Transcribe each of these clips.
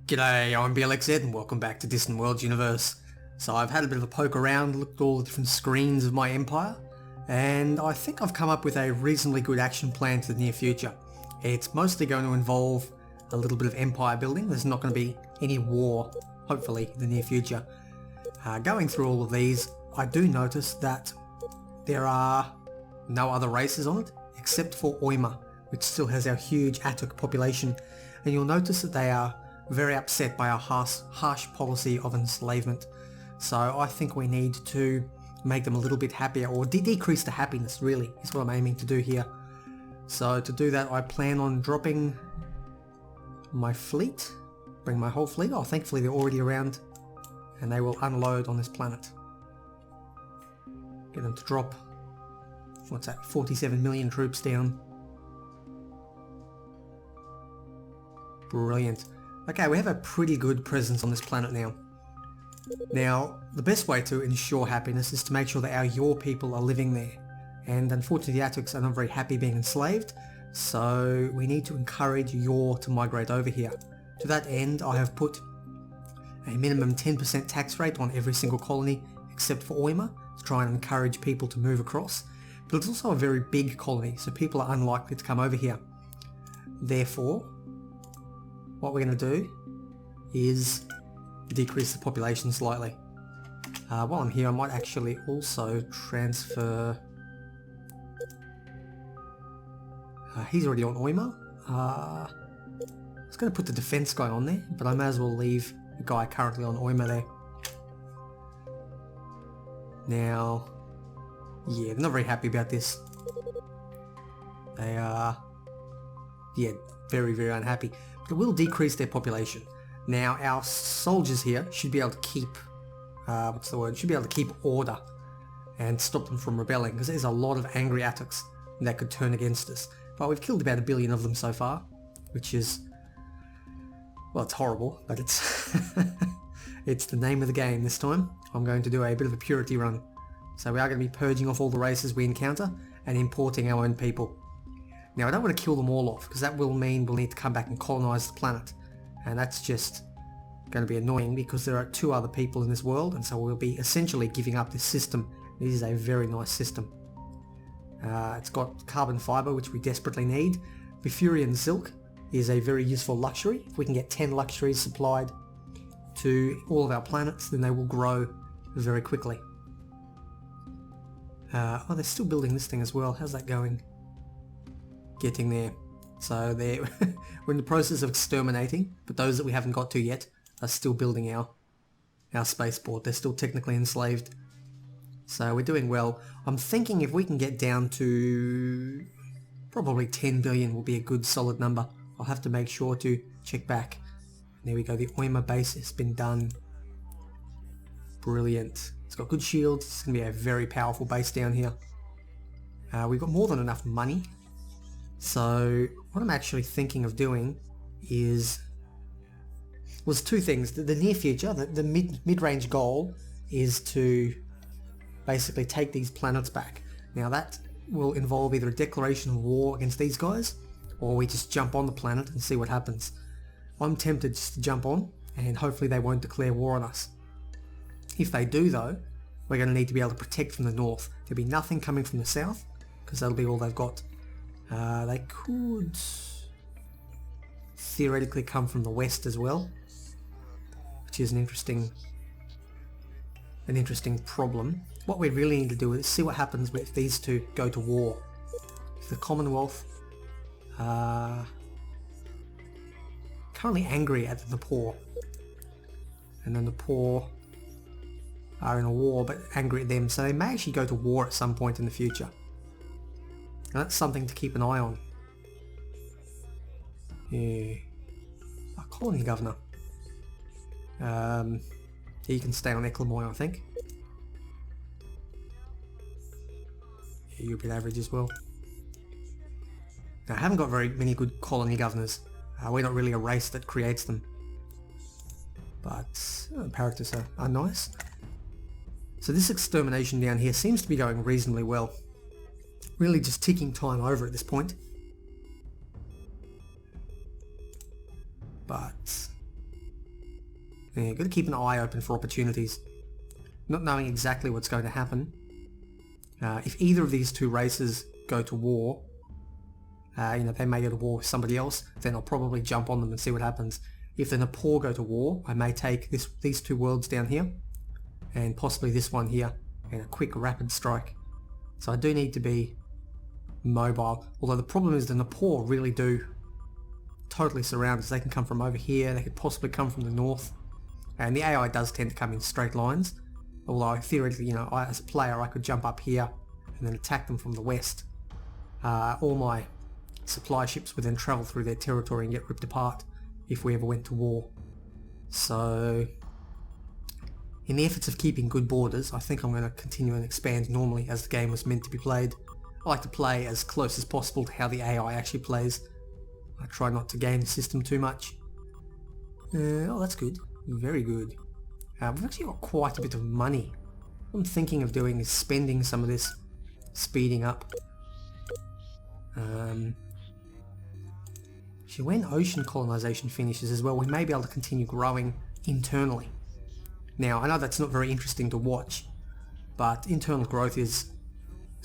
G'day, I'm Blxz and welcome back to Distant Worlds Universe. So I've had a bit of a poke around, looked at all the different screens of my empire, and I think I've come up with a reasonably good action plan for the near future. It's mostly going to involve a little bit of empire building. There's not going to be any war, hopefully, in the near future. Going through all of these, I do notice that there are no other races on it, except for Oima, which still has our huge Atuk population, and you'll notice that they are very upset by our harsh policy of enslavement. So I think we need to make them a little bit happier, or decrease the happiness, really, is what I'm aiming to do here. So to do that, I plan on dropping my fleet, bring my whole fleet. Oh, thankfully they're already around, and they will unload on this planet. Get them to drop, what's that, 47 million troops down. Brilliant. Okay, we have a pretty good presence on this planet now. Now, the best way to ensure happiness is to make sure that our Yor people are living there. And unfortunately the Atuks are not very happy being enslaved, so we need to encourage Yor to migrate over here. To that end, I have put a minimum 10% tax rate on every single colony except for Oima, to try and encourage people to move across. But it's also a very big colony, so people are unlikely to come over here. Therefore, what we're going to do is decrease the population slightly. While I'm here, I might actually also transfer... he's already on Oima. I was going to put the defense guy on there, but I may as well leave the guy currently on Oima there. Now, yeah, they're not very happy about this. They are, yeah, very, very unhappy. But it will decrease their population. Now, our soldiers here should be able to keep, should be able to keep order and stop them from rebelling, because there's a lot of angry Atuks that could turn against us. But we've killed about 1 billion of them so far, which is, well, it's horrible, but it's it's the name of the game this time. I'm going to do a bit of a purity run. So we are going to be purging off all the races we encounter and importing our own people. Now, I don't want to kill them all off, because that will mean we'll need to come back and colonise the planet. And that's just going to be annoying, because there are 2 other people in this world, and so we'll be essentially giving up this system. This is a very nice system. It's got carbon fibre, which we desperately need. Bifurian Silk is a very useful luxury. If we can get 10 luxuries supplied to all of our planets, then they will grow very quickly. Oh, they're still building this thing as well. How's that going? Getting there. So we're in the process of exterminating, but those that we haven't got to yet are still building our spaceport. They're still technically enslaved. So we're doing well. I'm thinking if we can get down to probably 10 billion will be a good solid number. I'll have to make sure to check back. There we go, the Oima base has been done. Brilliant. It's got good shields. It's going to be a very powerful base down here. We've got more than enough money. So what I'm actually thinking of doing was 2 things. The near future, the mid-range goal is to basically take these planets back. Now that will involve either a declaration of war against these guys, or we just jump on the planet and see what happens. I'm tempted just to jump on, and hopefully they won't declare war on us. If they do though, we're going to need to be able to protect from the north. There'll be nothing coming from the south, because that'll be all they've got. They could theoretically come from the west as well, which is an interesting problem. What we really need to do is see what happens if these 2 go to war. If the Commonwealth are currently angry at the poor, and then the poor are in a war but angry at them, so they may actually go to war at some point in the future. And that's something to keep an eye on. Yeah. Our colony governor. He can stay on Eklamoy, I think. Yeah, you're a bit average as well. Now, I haven't got very many good colony governors. We're not really a race that creates them. But Paratus are nice. So this extermination down here seems to be going reasonably well. Really just ticking time over at this point. But Yeah, got to keep an eye open for opportunities. Not knowing exactly what's going to happen. If either of these two races go to war, they may go to war with somebody else, then I'll probably jump on them and see what happens. If the Nepal go to war, I may take these two worlds down here, and possibly this one here, and a quick rapid strike. So I do need to be mobile, although the problem is the Nepal really do totally surround us. They can come from over here, they could possibly come from the north, and the AI does tend to come in straight lines, although theoretically, as a player I could jump up here and then attack them from the west. All my supply ships would then travel through their territory and get ripped apart if we ever went to war. So in the efforts of keeping good borders, I think I'm going to continue and expand normally as the game was meant to be played. I like to play as close as possible to how the AI actually plays. I try not to game the system too much. Oh, that's good. Very good. We've actually got quite a bit of money. What I'm thinking of doing is spending some of this, speeding up. When ocean colonization finishes as well, we may be able to continue growing internally. Now, I know that's not very interesting to watch, but internal growth is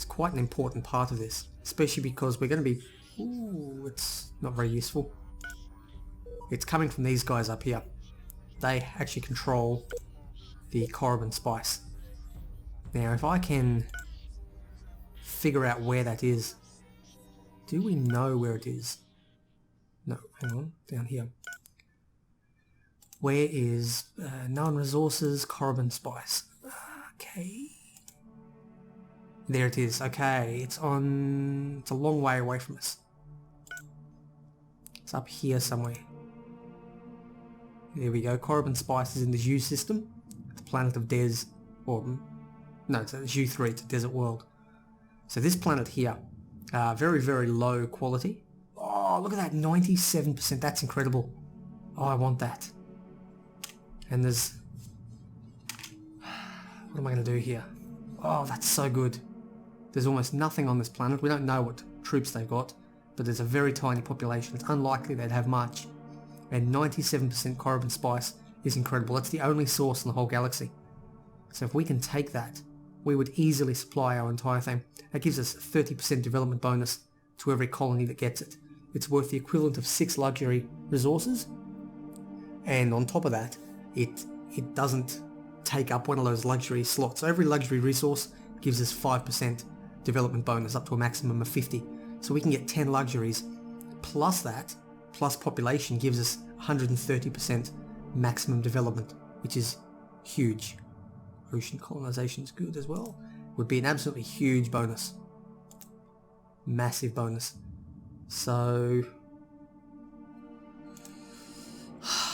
quite an important part of this, especially because we're going to be... Ooh, it's not very useful. It's coming from these guys up here. They actually control the carbon spice. Now, if I can figure out where that is... Do we know where it is? No, hang on, down here. Where is known resources, carbon spice? Okay. There it is. Okay, it's a long way away from us. It's up here somewhere. There we go. Carbon spice is in the Zhu system. The planet of Des, or no, it's Zhu 3. It's a desert world. So this planet here, very, very low quality. Oh, look at that, 97%. That's incredible. Oh, I want that. And there's... What am I going to do here? Oh, that's so good. There's almost nothing on this planet. We don't know what troops they've got, but there's a very tiny population. It's unlikely they'd have much. And 97% carbon spice is incredible. That's the only source in the whole galaxy. So if we can take that, we would easily supply our entire thing. That gives us a 30% development bonus to every colony that gets it. It's worth the equivalent of 6 luxury resources. And on top of that, it doesn't take up one of those luxury slots. So every luxury resource gives us 5% development bonus up to a maximum of 50. So we can get 10 luxuries. Plus that, plus population gives us 130% maximum development, which is huge. Ocean colonization is good as well. Would be an absolutely huge bonus. Massive bonus. So...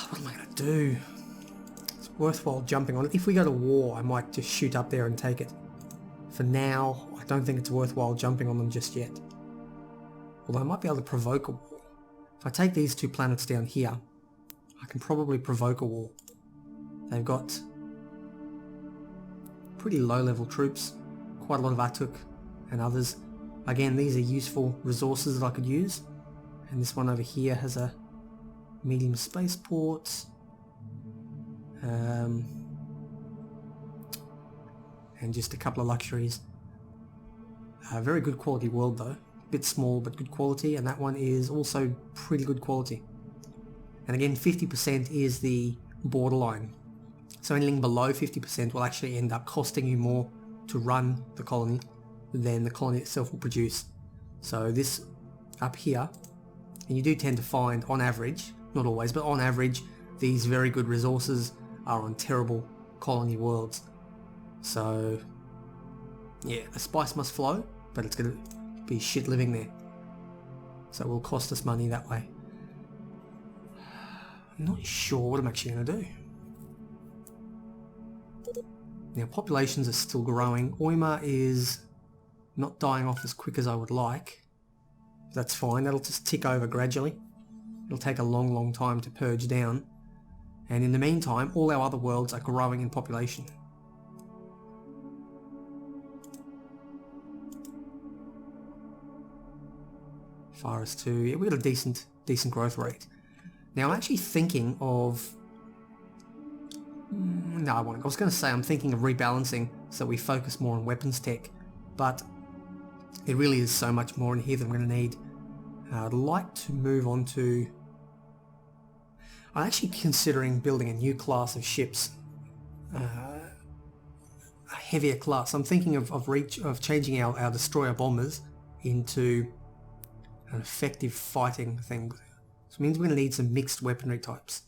what am I going to do? It's worthwhile jumping on it. If we go to war, I might just shoot up there and take it. For now, I don't think it's worthwhile jumping on them just yet. Although I might be able to provoke a war. If I take these two planets down here, I can probably provoke a war. They've got pretty low level troops, quite a lot of Atuk and others. Again, these are useful resources that I could use. And this one over here has a medium spaceport. And just a couple of luxuries. Very good quality world though. Bit small but good quality, and that one is also pretty good quality. And again, 50% is the borderline. So anything below 50% will actually end up costing you more to run the colony than the colony itself will produce. So this up here, and you do tend to find on average, not always, but on average, these very good resources are on terrible colony worlds. So yeah, the spice must flow, but it's going to be shit living there. So it will cost us money that way. I'm not sure what I'm actually going to do. Now populations are still growing. Oima is not dying off as quick as I would like. That's fine, that'll just tick over gradually. It'll take a long time to purge down. And in the meantime, all our other worlds are growing in population. Far as to, yeah, we've got a decent growth rate. Now I'm actually thinking of No, I was going to say I'm thinking of rebalancing so we focus more on weapons tech, but there really is so much more in here that I'm going to need. I'd like to move on to... I'm actually considering building a new class of ships, a heavier class. I'm thinking of changing our destroyer bombers into an effective fighting thing. So it means we're going to need some mixed weaponry types.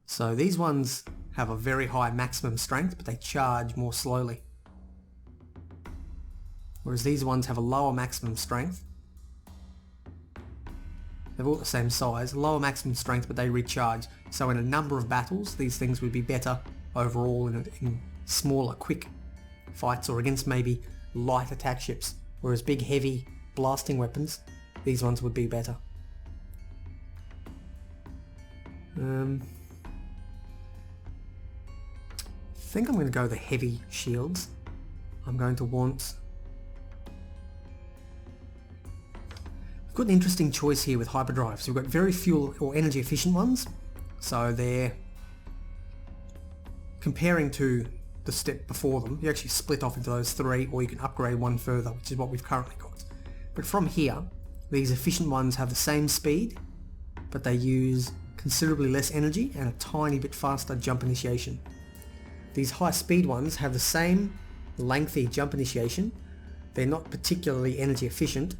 So these ones have a very high maximum strength, but they charge more slowly. Whereas these ones have a lower maximum strength. They're all the same size, lower maximum strength, but they recharge. So in a number of battles, these things would be better overall in smaller, quick fights, or against maybe light attack ships. Whereas big, heavy blasting weapons, these ones would be better. I think I'm going to go the heavy shields. I'm going to want... We've got an interesting choice here with hyperdrives. We've got very fuel or energy efficient ones. So they're... Comparing to the step before them, you actually split off into those three, or you can upgrade one further, which is what we've currently got. But from here, these efficient ones have the same speed, but they use considerably less energy and a tiny bit faster jump initiation. These high speed ones have the same lengthy jump initiation. They're not particularly energy efficient,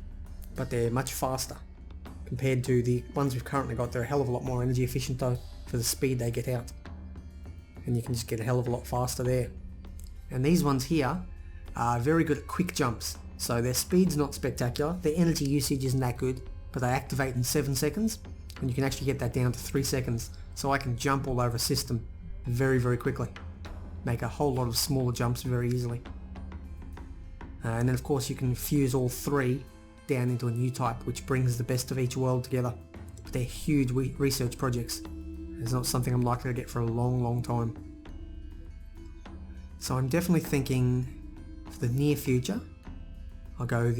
but they're much faster. Compared to the ones we've currently got, they're a hell of a lot more energy efficient though, for the speed they get out. And you can just get a hell of a lot faster there. And these ones here are very good at quick jumps. So their speed's not spectacular, their energy usage isn't that good, but they activate in 7 seconds, and you can actually get that down to 3 seconds. So I can jump all over a system very, very quickly. Make a whole lot of smaller jumps very easily. And then of course you can fuse all three down into a new type, which brings the best of each world together. But they're huge research projects. It's not something I'm likely to get for a long, long time. So I'm definitely thinking for the near future, I'll go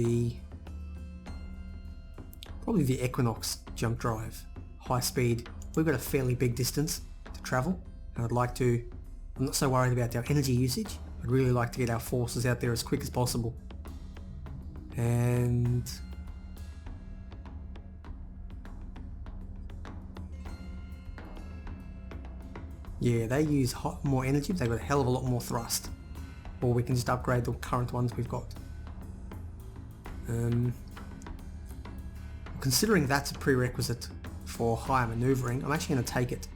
probably the Equinox jump drive. High speed. We've got a fairly big distance to travel, and I'm not so worried about our energy usage. I'd really like to get our forces out there as quick as possible. And yeah, they use more energy, but they've got a hell of a lot more thrust. Or we can just upgrade the current ones we've got. Considering that's a prerequisite for higher maneuvering, I'm actually going to take it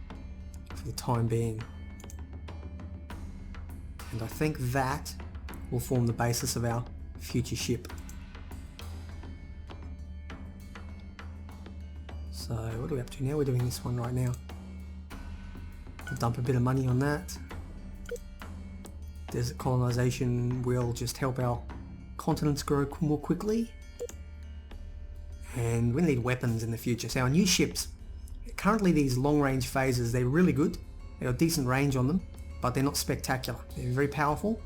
for the time being. And I think that will form the basis of our future ship. So what are we up to now? We're doing this one right now. We'll dump a bit of money on that. Desert colonization will just help our continents grow more quickly. And we need weapons in the future. So our new ships, currently these long range phases, they're really good. They've got decent range on them, but they're not spectacular. They're very powerful,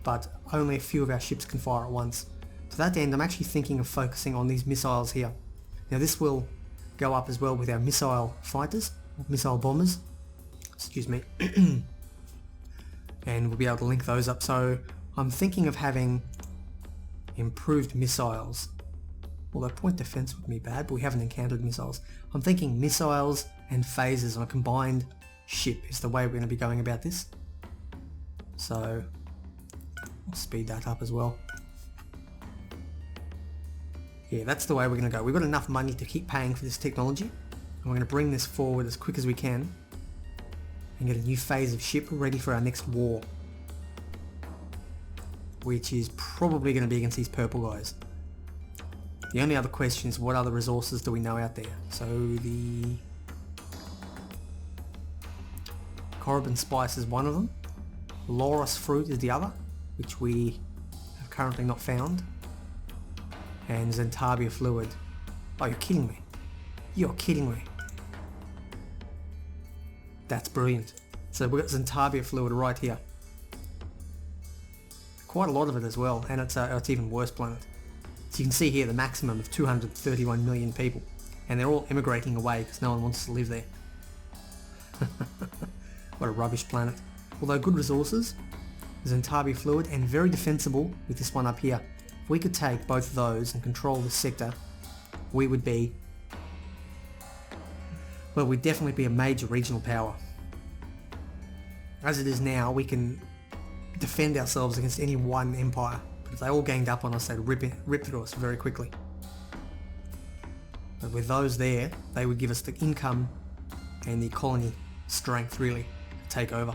but only a few of our ships can fire at once. To that end, I'm actually thinking of focusing on these missiles here. Now this will go up as well with our missile fighters, missile bombers, excuse me, and we'll be able to link those up. So I'm thinking of having improved missiles. Although point defense would be bad, but we haven't encountered missiles. I'm thinking missiles and phasers on a combined ship is the way we're going to be going about this. So I'll speed that up as well. Yeah, that's the way we're going to go. We've got enough money to keep paying for this technology, and we're going to bring this forward as quick as we can and get a new phase of ship ready for our next war, which is probably going to be against these purple guys. The only other question is, what other resources do we know out there? So the Korriban spice is one of them. Laurus fruit is the other, which we have currently not found. And Zentabia fluid. Oh, you're kidding me. You're kidding me. That's brilliant. So we've got Zentabia fluid right here. Quite a lot of it as well, and it's even worse planet. So you can see here the maximum of 231 million people. And they're all immigrating away because no one wants to live there. What a rubbish planet. Although good resources, Zentabi fluid, and very defensible with this one up here. If we could take both of those and control this sector, we would be, well, we'd definitely be a major regional power. As it is now, we can defend ourselves against any one empire, but if they all ganged up on us, they'd rip through us very quickly. But with those there, they would give us the income and the colony strength, really, to take over.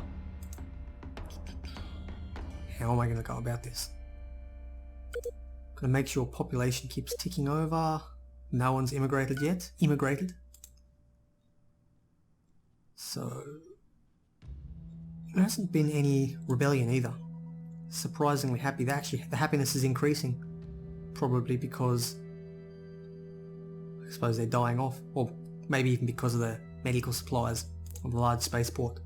How am I going to go about this? Gotta make sure population keeps ticking over. No one's immigrated yet. So there hasn't been any rebellion either. Surprisingly happy. The happiness is increasing. Probably because I suppose they're dying off. Or maybe even because of the medical supplies of the large spaceport.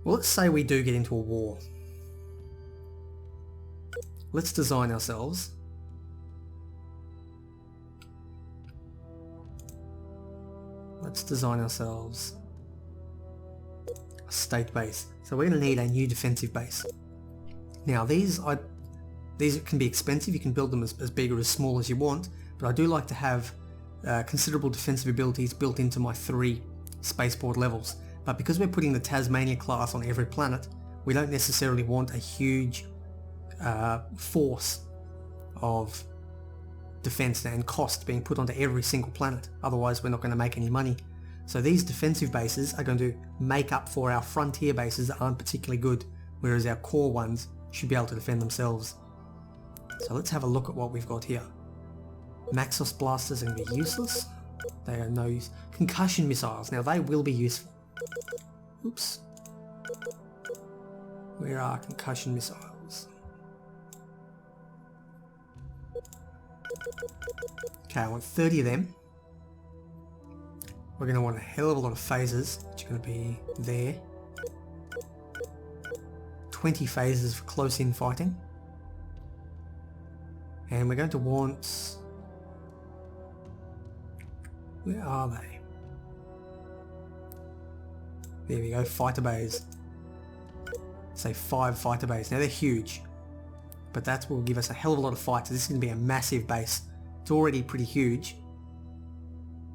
Well, let's say we do get into a war. Let's design ourselves a state base. So we're going to need a new defensive base. Now these can be expensive. You can build them as big or as small as you want, but I do like to have considerable defensive abilities built into my 3 spaceport levels. But because we're putting the Tasmania class on every planet, we don't necessarily want a huge force of defense and cost being put onto every single planet. Otherwise we're not going to make any money. So these defensive bases are going to make up for our frontier bases that aren't particularly good, whereas our core ones should be able to defend themselves. So let's have a look at what we've got here. Maxos blasters are going to be useless. They are no use. Concussion missiles. Now they will be useful. Oops. Where are concussion missiles? Okay, I want 30 of them. We're going to want a hell of a lot of phasers, which are going to be there. 20 phasers for close-in fighting. And we're going to want... Where are they? There we go, fighter bays. Say 5 fighter bays. Now they're huge, but that will give us a hell of a lot of fights. This is going to be a massive base. It's already pretty huge,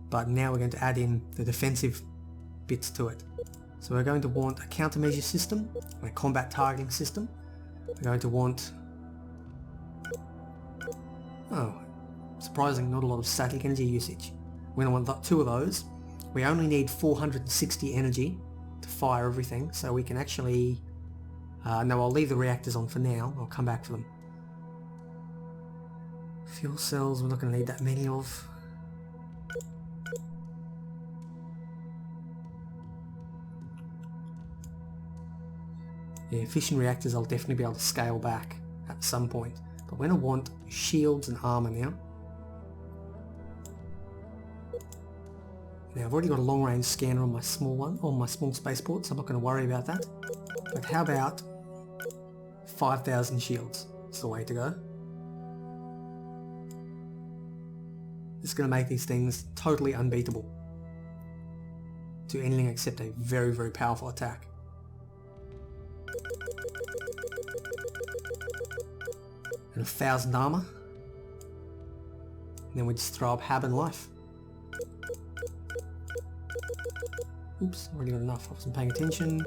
but now we're going to add in the defensive bits to it. So we're going to want a countermeasure system, a combat targeting system. We're going to want... Oh, surprisingly not a lot of static energy usage. We're going to want 2 of those. We only need 460 energy to fire everything, so we can actually... no, I'll leave the reactors on for now. I'll come back for them. Fuel cells, we're not going to need that many of. Yeah, fission reactors I'll definitely be able to scale back at some point. But we're going to want shields and armor now. Now I've already got a long range scanner on my small spaceport, so I'm not going to worry about that. But how about 5,000 shields? It's the way to go. It's going to make these things totally unbeatable to anything except a very, very powerful attack. And 1,000 armor. And then we just throw up Hab and Life. Oops, already got enough. I wasn't paying attention.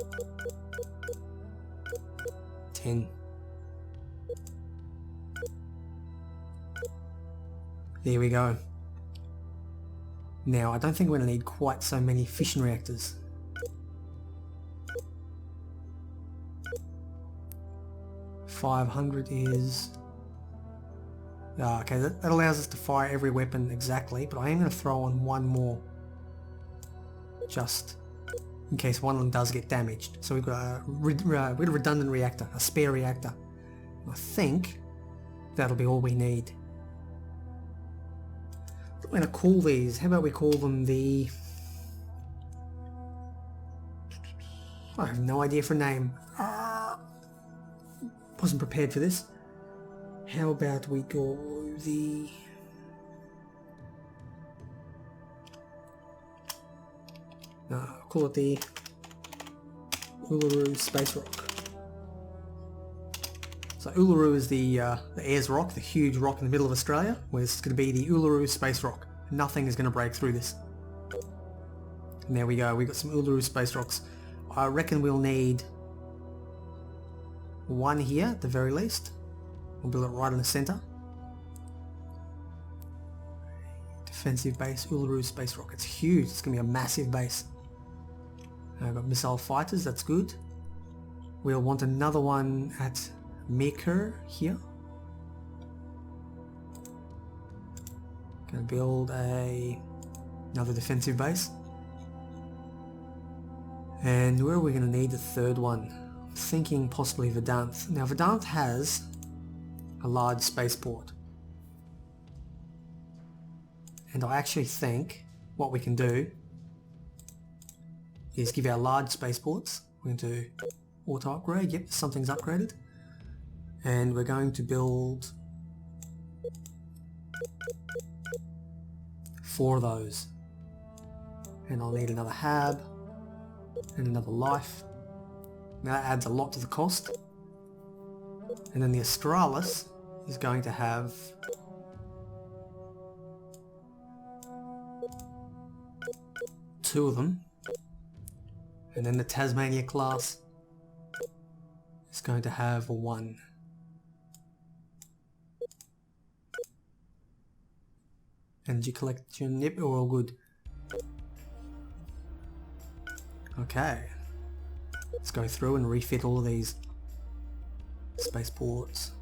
10. There we go. Now, I don't think we're going to need quite so many fission reactors. $500 is... okay, that allows us to fire every weapon exactly, but I am going to throw on 1 more. Just in case one of them does get damaged. So we've got a redundant reactor, a spare reactor. I think that'll be all we need. What am I going to call these? How about we call them the... I have no idea for a name. Wasn't prepared for this. How about we go the... No, call it the Uluru Space Rock. So Uluru is the Ayers Rock, the huge rock in the middle of Australia, where it's going to be the Uluru Space Rock. Nothing is going to break through this. And there we go, we got some Uluru Space Rocks. I reckon we'll need one here at the very least. We'll build it right in the centre. Defensive base, Uluru Space Rock. It's huge, it's going to be a massive base. I've got missile fighters, that's good. We'll want another one at Maker here. Gonna build another defensive base. And where are we going to need the third one? I'm thinking possibly Vedanth. Now Vedanth has a large spaceport. And I actually think what we can do is give our large spaceports. We're going to auto upgrade. Yep, something's upgraded. And we're going to build 4 of those. And I'll need another hab and another life. Now that adds a lot to the cost. And then the Australis is going to have two of them. And then the Tasmania class is going to have 1. Energy collection, yep, we're all good. Okay, let's go through and refit all of these spaceports.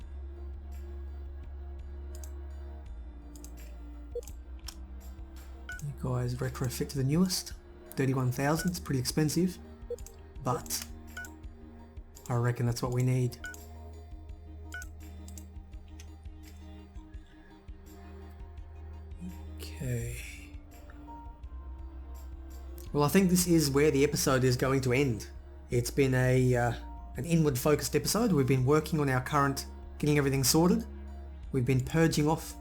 You guys retrofit to the newest. 31,000, it's pretty expensive, but I reckon that's what we need. Okay. Well, I think this is where the episode is going to end. It's been an inward focused episode. We've been working on our current, getting everything sorted. We've been purging off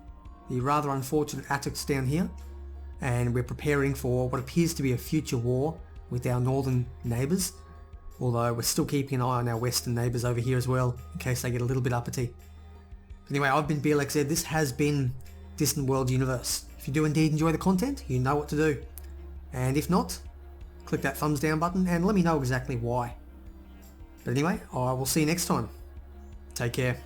the rather unfortunate attics down here, and we're preparing for what appears to be a future war with our northern neighbours, although we're still keeping an eye on our western neighbours over here as well, in case they get a little bit uppity. Anyway, I've been Blxz. This has been Distant World Universe. If you do indeed enjoy the content, you know what to do. And if not, click that thumbs down button and let me know exactly why. But anyway, I will see you next time. Take care.